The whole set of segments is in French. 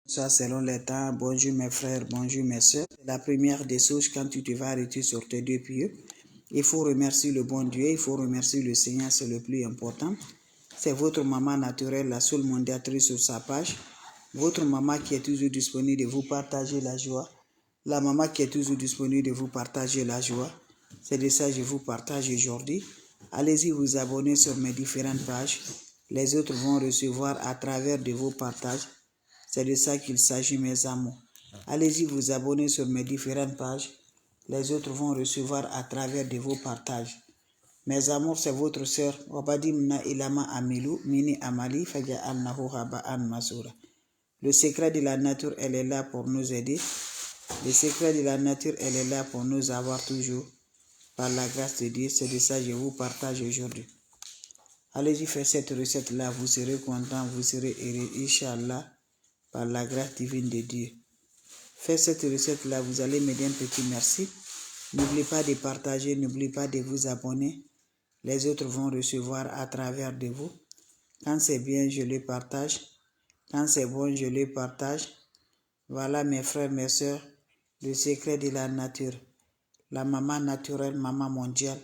Ça selon les temps. Bonjour mes frères, bonjour mes soeurs. La première des choses, quand tu te vas arrêter sur tes deux pieds, il faut remercier le bon Dieu, il faut remercier le Seigneur, c'est le plus important. C'est votre maman naturelle, la seule mondiatrice sur sa page. Votre maman qui est toujours disponible de vous partager la joie. La maman qui est toujours disponible de vous partager la joie. C'est de ça que je vous partage aujourd'hui. Allez-y vous abonner sur mes différentes pages. Les autres vont recevoir à travers de vos partages. C'est de ça qu'il s'agit, mes amours. Allez-y vous abonner sur mes différentes pages. Les autres vont recevoir à travers de vos partages. Mes amours, c'est votre sœur Wabadimna Ilama Amilou, Mini Amali, Faja Al-Nahu Haba Al-Masura. Le secret de la nature, elle est là pour nous aider. Le secret de la nature, elle est là pour nous avoir toujours. Par la grâce de Dieu, c'est de ça que je vous partage aujourd'hui. Allez-y faire cette recette-là, vous serez content, vous serez heureux, Inch'Allah, par la grâce divine de Dieu. Faites cette recette-là, vous allez me dire un petit merci. N'oubliez pas de partager, n'oubliez pas de vous abonner. Les autres vont recevoir à travers de vous. Quand c'est bien, je le partage. Quand c'est bon, je le partage. Voilà mes frères, mes soeurs, le secret de la nature. La maman naturelle, maman mondiale,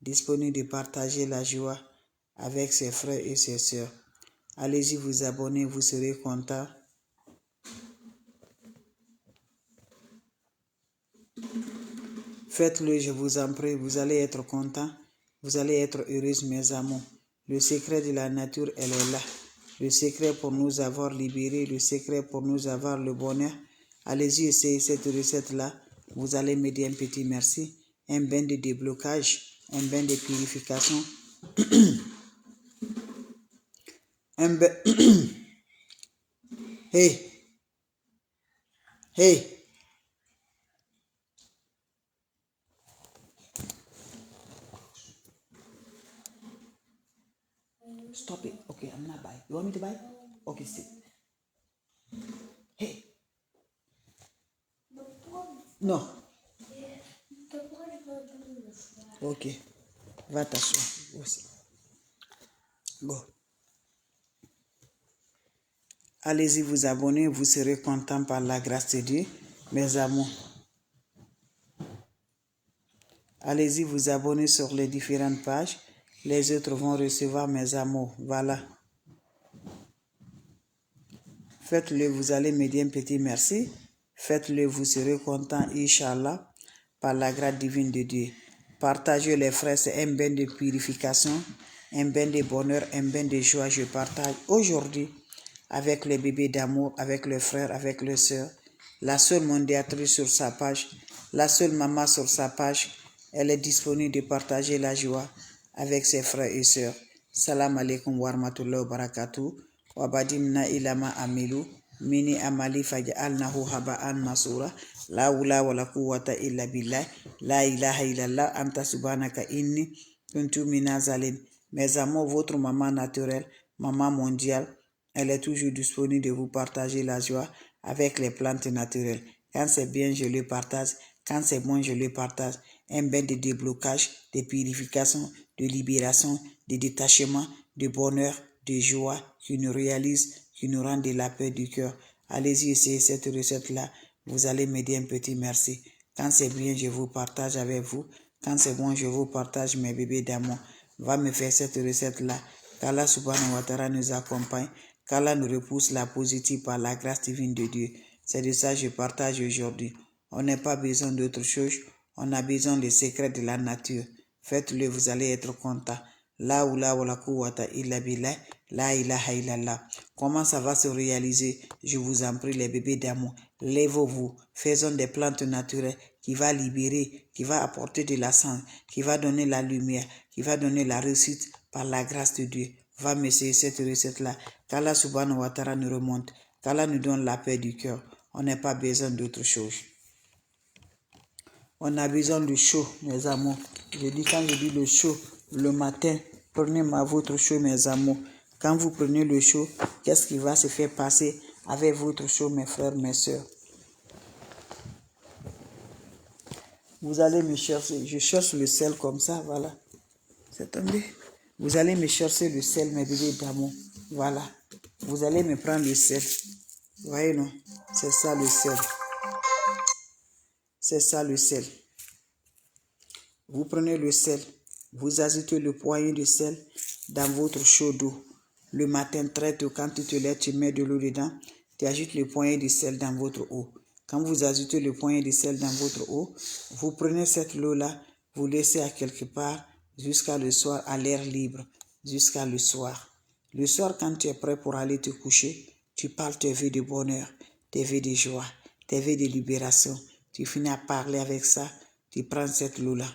disponible de partager la joie avec ses frères et ses soeurs. Allez-y vous abonner, vous serez contents. Faites-le, je vous en prie, vous allez être contents, vous allez être heureux, mes amours. Le secret de la nature, elle est là. Le secret pour nous avoir libérés, le secret pour nous avoir le bonheur. Allez-y, essayez cette recette-là. Vous allez me dire un petit merci, un bain de déblocage, un bain de purification, un bain... Hey! Hey! Stop it. Okay, I'm not buying. You want me to buy? Okay, sit. Hey! Non. Ok. Va t'asseoir aussi. Go. Allez-y vous abonner, vous serez content par la grâce de Dieu, mes amours. Allez-y vous abonner sur les différentes pages. Les autres vont recevoir mes amours. Voilà. Faites-le, vous allez me dire un petit merci. Faites-le, vous serez content, Inch'Allah, par la grâce divine de Dieu. Partagez les frères, c'est un bain de purification, un bain de bonheur, un bain de joie. Je partage aujourd'hui avec les bébés d'amour, avec les frères, avec les sœurs. La seule mondiatrice sur sa page, la seule maman sur sa page, elle est disponible de partager la joie avec ses frères et sœurs. Salam alaikum wa rahmatullahi wa barakatuh. Wabadimna ilama amilu mini amali faj'alnahu haba'an masura la hawla wala quwwata illa billah la ilaha illallah anta subhanaka inni kuntu minaz zalim. Mes amours, votre maman naturelle, maman mondiale, elle est toujours disponible de vous partager la joie avec les plantes naturelles. Quand c'est bien, je le partage. Quand c'est bon, je le partage. Un bain de déblocage, de purification, de libération, de détachement, de bonheur, de joie qui nous réalise, qui nous rend de la paix du cœur. Allez-y essayer cette recette-là. Vous allez me dire un petit merci. Quand c'est bien, je vous partage avec vous. Quand c'est bon, je vous partage mes bébés d'amour. Va me faire cette recette-là. Qu'Allah subhanahu wa ta'ala nous accompagne. Qu'Allah nous repousse la positive par la grâce divine de Dieu. C'est de ça que je partage aujourd'hui. On n'a pas besoin d'autre chose. On a besoin des secrets de la nature. Faites-le, vous allez être content. La oula wa la quwwata illa billah, la ilaha illallah. Comment ça va se réaliser? Je vous en prie, les bébés d'amour. Lèvez-vous. Faisons des plantes naturelles qui va libérer, qui va apporter de la sang, qui va donner la lumière, qui va donner la réussite par la grâce de Dieu. Va m'essayer cette recette-là. Qu'Allah subhanahu wa ta'ala nous remonte. Qu'Allah nous donne la paix du cœur. On n'a pas besoin d'autre chose. On a besoin de chaud, mes amours. Quand je dis le chaud, le matin, prenez votre chaud, mes amours. Quand vous prenez le chaud, qu'est-ce qui va se faire passer avec votre chaud, mes frères, mes soeurs? Vous allez me chercher, je cherche le sel comme ça, voilà. C'est tombé. Vous allez me chercher le sel, mes bébés d'amour. Voilà. Vous allez me prendre le sel. Voyez, non? C'est ça le sel. C'est ça le sel. Vous prenez le sel, vous ajoutez le poignet de sel dans votre seau d'eau. Le matin, très tôt, quand tu te lèves, tu mets de l'eau dedans, tu ajoutes le poignet de sel dans votre eau. Quand vous ajoutez le poignet de sel dans votre eau, vous prenez cette eau-là, vous laissez à quelque part jusqu'à le soir à l'air libre, jusqu'à le soir. Le soir, quand tu es prêt pour aller te coucher, tu parles tes vœux de bonheur, tes vœux de joie, tes vœux de libération. Tu finis à parler avec ça, tu prends cette eau-là.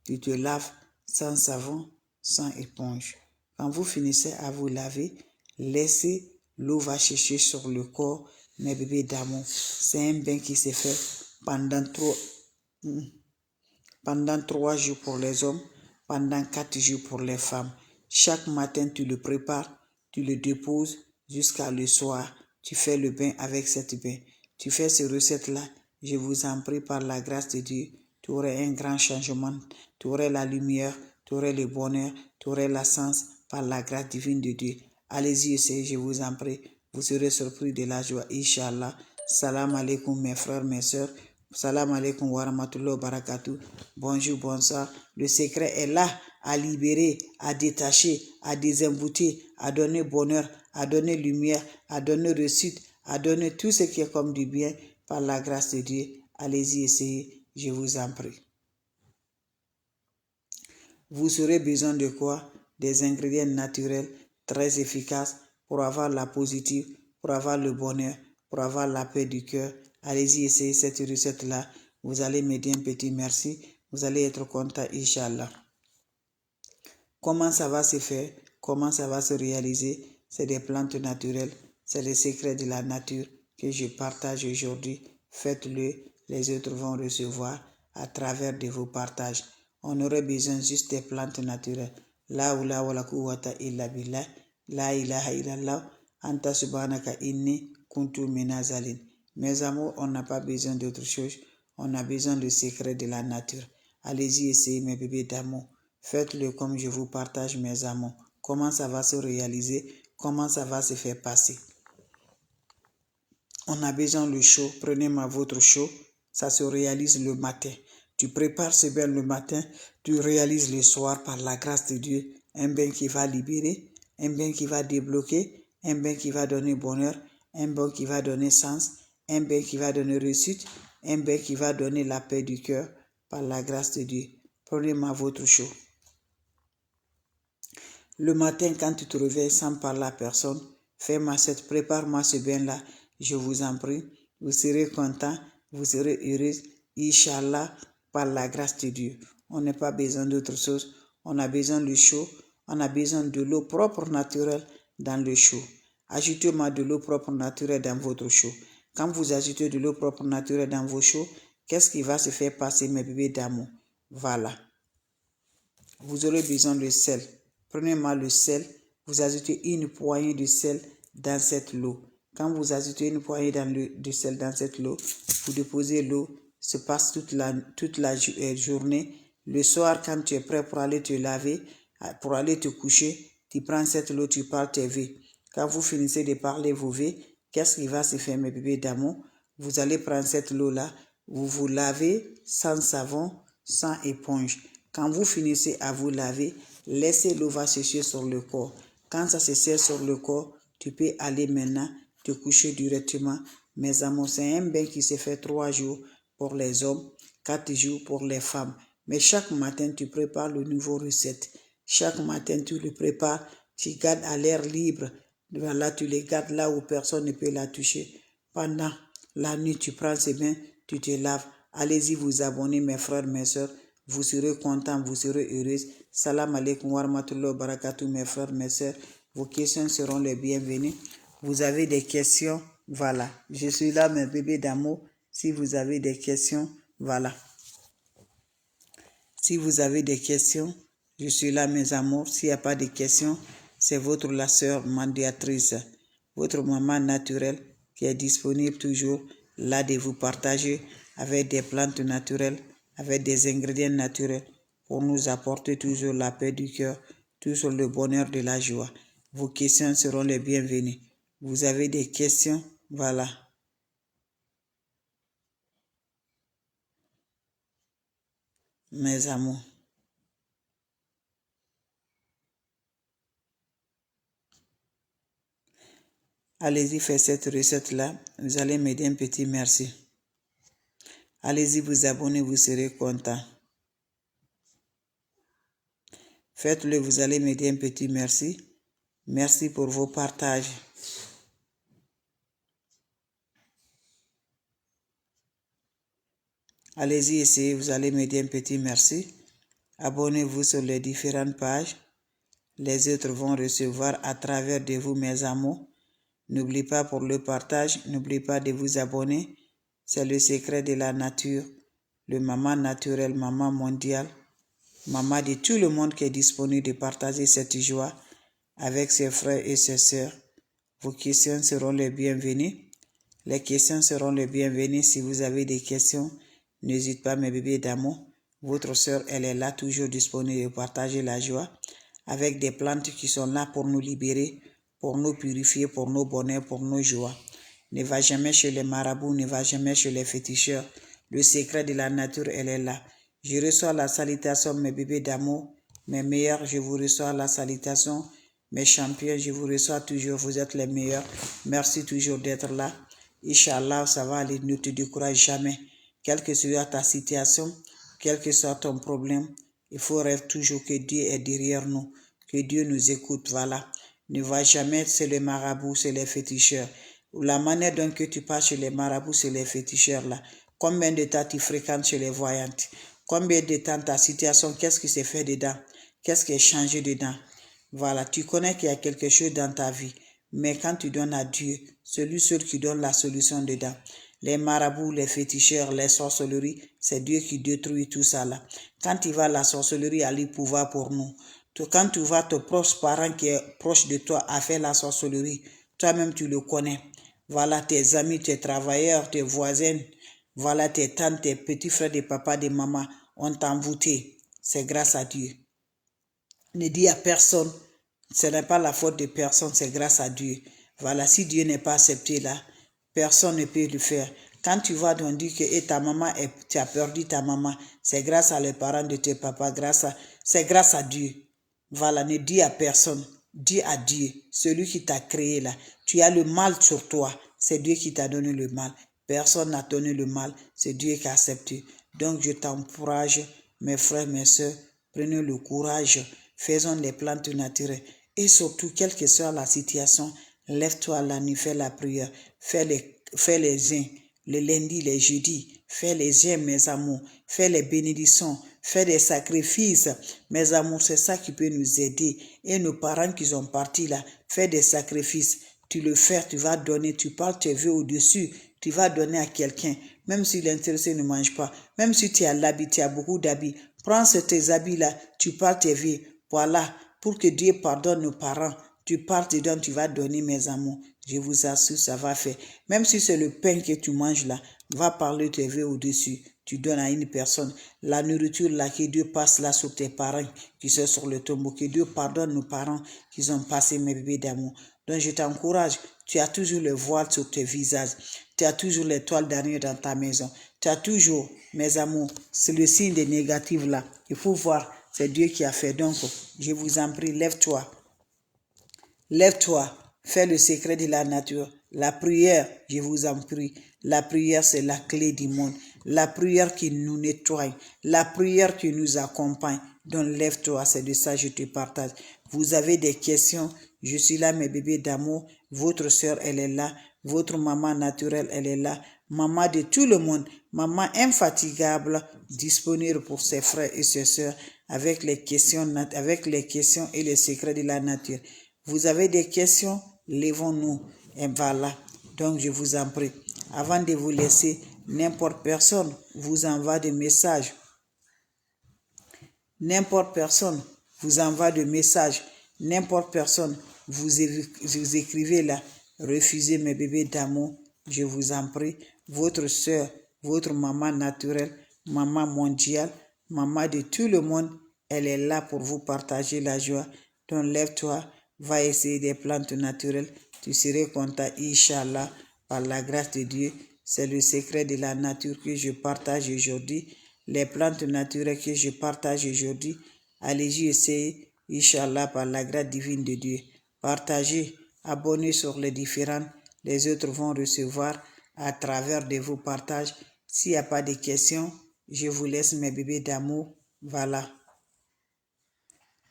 Tu te laves sans savon, sans éponge. Quand vous finissez à vous laver, laissez l'eau va chercher sur le corps, mes bébés d'amour. C'est un bain qui se fait pendant 3 jours pour les hommes, pendant 4 jours pour les femmes. Chaque matin, tu le prépares, tu le déposes jusqu'à le soir. Tu fais le bain avec cette bain. Tu fais ces recettes-là, je vous en prie par la grâce de Dieu. Tu aurais un grand changement, tu aurais la lumière, tu aurais le bonheur, tu aurais la sens par la grâce divine de Dieu. Allez-y, essayez, je vous en prie. Vous serez surpris de la joie, Inch'Allah. Salam alaikum mes frères, mes sœurs. Salam alaikum wa rahmatullahi wa barakatuh. Bonjour, bonsoir. Le secret est là, à libérer, à détacher, à désembouter, à donner bonheur, à donner lumière, à donner réussite, à donner tout ce qui est comme du bien par la grâce de Dieu. Allez-y, essayez, je vous en prie. Vous aurez besoin de quoi? Des ingrédients naturels très efficaces pour avoir la positive, pour avoir le bonheur, pour avoir la paix du cœur. Allez-y, essayez cette recette-là. Vous allez me dire un petit merci. Vous allez être content, Inch'Allah. Comment ça va se faire? Comment ça va se réaliser? C'est des plantes naturelles. C'est les secrets de la nature que je partage aujourd'hui. Faites-le. Les autres vont recevoir à travers de vos partages. On aurait besoin juste des plantes naturelles. La hawla wala quwwata illa billah. La ilaha illallah. Anta subhanaka inni kuntu minazalin. Mes amours, on n'a pas besoin d'autre chose. On a besoin du secret de la nature. Allez-y, essayez mes bébés d'amour. Faites-le comme je vous partage mes amours. Comment ça va se réaliser? Comment ça va se faire passer? On a besoin le chaud. Prenez-moi votre chaud. Ça se réalise le matin. Tu prépares ce bain le matin. Tu réalises le soir par la grâce de Dieu. Un bain qui va libérer. Un bain qui va débloquer. Un bain qui va donner bonheur. Un bain qui va donner sens. Un bain qui va donner réussite. Un bain qui va donner la paix du cœur par la grâce de Dieu. Prenez-moi votre chaud. Le matin, quand tu te réveilles sans parler à personne, prépare-moi ce bain-là, je vous en prie. Vous serez content, vous serez heureux, Inch'Allah, par la grâce de Dieu. On n'a pas besoin d'autre chose. On a besoin de chaud, on a besoin de l'eau propre naturelle dans le chaud. Ajoutez-moi de l'eau propre naturelle dans votre chaud. Quand vous ajoutez de l'eau propre naturelle dans vos chauds, qu'est-ce qui va se faire passer, mes bébés d'amour? Voilà. Vous aurez besoin de sel. Prenez-moi le sel, vous ajoutez une poignée de sel dans cette eau. Quand vous ajoutez une poignée de sel dans cette eau, vous déposez l'eau, se passe toute la journée. Le soir, quand tu es prêt pour aller te laver, pour aller te coucher, tu prends cette eau, tu parles tes vœux. Quand vous finissez de parler vos vœux, qu'est-ce qui va se faire, mes bébés d'amour? Vous allez prendre cette eau-là, vous vous lavez sans savon, sans éponge. Quand vous finissez à vous laver, laissez l'eau va sécher sur le corps. Quand ça se sert sur le corps, tu peux aller maintenant te coucher directement. Mes amours, c'est un bain qui se fait 3 jours pour les hommes, 4 jours pour les femmes. Mais chaque matin, tu prépares le nouveau recette. Chaque matin, tu le prépares, tu gardes à l'air libre. Voilà, tu les gardes là où personne ne peut la toucher. Pendant la nuit, tu prends ces bains, tu te laves. Allez-y vous abonner, mes frères, mes soeurs. Vous serez contents, vous serez heureux. Salam alaikum wa rahmatullahi wa barakatuh, mes frères, mes sœurs. Vos questions seront les bienvenues. Vous avez des questions? Voilà. Je suis là, mes bébés d'amour. Si vous avez des questions, voilà. Si vous avez des questions, je suis là, mes amours. S'il n'y a pas de questions, c'est votre la sœur médiatrice, votre maman naturelle qui est disponible toujours là de vous partager avec des plantes naturelles, avec des ingrédients naturels pour nous apporter toujours la paix du cœur, toujours le bonheur de la joie. Vos questions seront les bienvenues. Vous avez des questions? Voilà. Mes amours. Allez-y, faites cette recette-là. Vous allez m'aider un petit merci. Allez-y, vous abonner, vous serez content. Faites-le, vous allez m'aider un petit merci. Merci pour vos partages. Allez-y, essayez, vous allez m'aider un petit merci. Abonnez-vous sur les différentes pages. Les autres vont recevoir à travers de vous, mes amours. N'oubliez pas pour le partage, n'oubliez pas de vous abonner. C'est le secret de la nature. Le maman naturel, maman mondiale, maman de tout le monde qui est disponible de partager cette joie avec ses frères et ses sœurs. Vos questions seront les bienvenues. Les questions seront les bienvenues. Si vous avez des questions, n'hésitez pas, mes bébés d'amour. Votre sœur, elle est là, toujours disponible de partager la joie avec des plantes qui sont là pour nous libérer, pour nous purifier, pour nos bonheurs, pour nos joies. Ne va jamais chez les marabouts, ne va jamais chez les féticheurs. Le secret de la nature, elle est là. Je reçois la salutation, mes bébés d'amour. Mes meilleurs, je vous reçois la salutation. Mes champions, je vous reçois toujours. Vous êtes les meilleurs. Merci toujours d'être là. Inch'Allah, ça va aller. Ne te décourage jamais. Quelle que soit ta situation, quel que soit ton problème, il faut rêver toujours que Dieu est derrière nous, que Dieu nous écoute. Voilà. Ne va jamais chez les marabouts, chez les féticheurs. La manière dont que tu passes chez les marabouts, chez les féticheurs là. Combien de temps tu fréquentes chez les voyantes? Combien de temps ta situation, qu'est-ce qui s'est fait dedans? Qu'est-ce qui est changé dedans? Voilà, tu connais qu'il y a quelque chose dans ta vie. Mais quand tu donnes à Dieu, celui seul qui donne la solution dedans. Les marabouts, les féticheurs, les sorcelleries, c'est Dieu qui détruit tout ça là. Quand tu vas, la sorcellerie a le pouvoir pour nous. Quand tu vas, ton proche parent qui est proche de toi a fait la sorcellerie, toi-même tu le connais. Voilà, tes amis, tes travailleurs, tes voisins, voilà tes tantes, tes petits frères, des papas, des mamans ont envoûté. C'est grâce à Dieu. Ne dis à personne, ce n'est pas la faute de personne, c'est grâce à Dieu. Voilà, si Dieu n'est pas accepté là, personne ne peut le faire. Quand tu vas donc dire que ta maman, tu as perdu ta maman, c'est grâce à les parents de tes papas, c'est grâce à Dieu. Voilà, ne dis à personne, dis à Dieu, celui qui t'a créé là. Tu as le mal sur toi, c'est Dieu qui t'a donné le mal. Personne n'a donné le mal, c'est Dieu qui a accepté. Donc je t'encourage, mes frères, mes soeurs, prenez le courage, faisons des plantes naturelles. Et surtout, quelle que soit la situation, lève-toi la nuit, fais la prière, fais les jeûnes, le lundi, les jeudis, fais les jeûnes, mes amours, fais les bénédictions, fais des sacrifices, mes amours, c'est ça qui peut nous aider. Et nos parents qui sont partis là, fais des sacrifices, tu le fais, tu vas donner, tu parles tes vœux au-dessus, tu vas donner à quelqu'un, même si l'intéressé ne mange pas, même si tu as l'habit, tu as beaucoup d'habits, prends tes habits-là, tu parles tes vœux, voilà, pour que Dieu pardonne nos parents. Tu parles dedans, tu vas donner, mes amours. Je vous assure, ça va faire. Même si c'est le pain que tu manges là, va parler tes vœux au-dessus. Tu donnes à une personne. La nourriture là, que Dieu passe là sur tes parents qui sont sur le tombeau. Que Dieu pardonne nos parents qui ont passé mes bébés d'amour. Donc je t'encourage. Tu as toujours le voile sur tes visages. Tu as toujours les toiles d'araignée dans ta maison. Tu as toujours, mes amours, c'est le signe des négatifs là. Il faut voir, c'est Dieu qui a fait. Donc, je vous en prie, lève-toi. Lève-toi, fais le secret de la nature. La prière, je vous en prie, la prière c'est la clé du monde. La prière qui nous nettoie, la prière qui nous accompagne. Donc lève-toi, c'est de ça que je te partage. Vous avez des questions, je suis là, mes bébés d'amour. Votre soeur, elle est là. Votre maman naturelle, elle est là. Maman de tout le monde, maman infatigable, disponible pour ses frères et ses soeurs avec les questions et les secrets de la nature. Vous avez des questions, levons-nous. Et voilà. Donc, je vous en prie. Avant de vous laisser, n'importe personne vous envoie des messages. N'importe personne vous envoie des messages. N'importe personne vous écrivez là. Refusez mes bébés d'amour. Je vous en prie. Votre soeur, votre maman naturelle, maman mondiale, maman de tout le monde, elle est là pour vous partager la joie. Donc, lève-toi. Va essayer des plantes naturelles. Tu serais content, Inch'Allah. par la grâce de Dieu. C'est le secret de la nature que je partage aujourd'hui. Les plantes naturelles que je partage aujourd'hui. Allez-y, essayez, Inch'Allah, par la grâce divine de Dieu. Partagez, abonnez sur les différents. Les autres vont recevoir à travers de vos partages. S'il n'y a pas de questions, je vous laisse mes bébés d'amour. Voilà.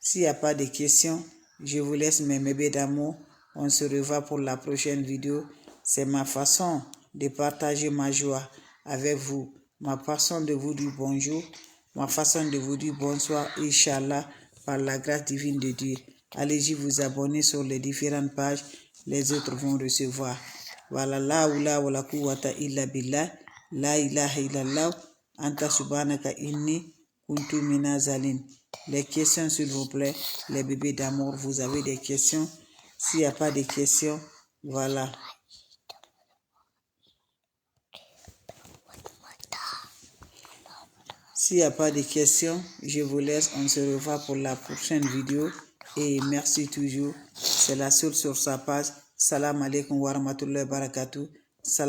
S'il n'y a pas de questions, je vous laisse mes bébés d'amour. On se revoit pour la prochaine vidéo. C'est ma façon de partager ma joie avec vous. Ma façon de vous dire bonjour. Ma façon de vous dire bonsoir, Inch'Allah, par la grâce divine de Dieu. Allez-y vous abonner sur les différentes pages. Les autres vont recevoir. Voilà, la oula wa la quwwata illa billah. La ilaha illallah. Anta subhanaka inni kuntu minazalin. Les questions, s'il vous plaît, les bébés d'amour, vous avez des questions? S'il n'y a pas de questions, voilà. S'il n'y a pas de questions, je vous laisse. On se revoit pour la prochaine vidéo. Et merci toujours. C'est la seule sur sa page. Salam alaikum wa rahmatullahi wa barakatuh. Salam.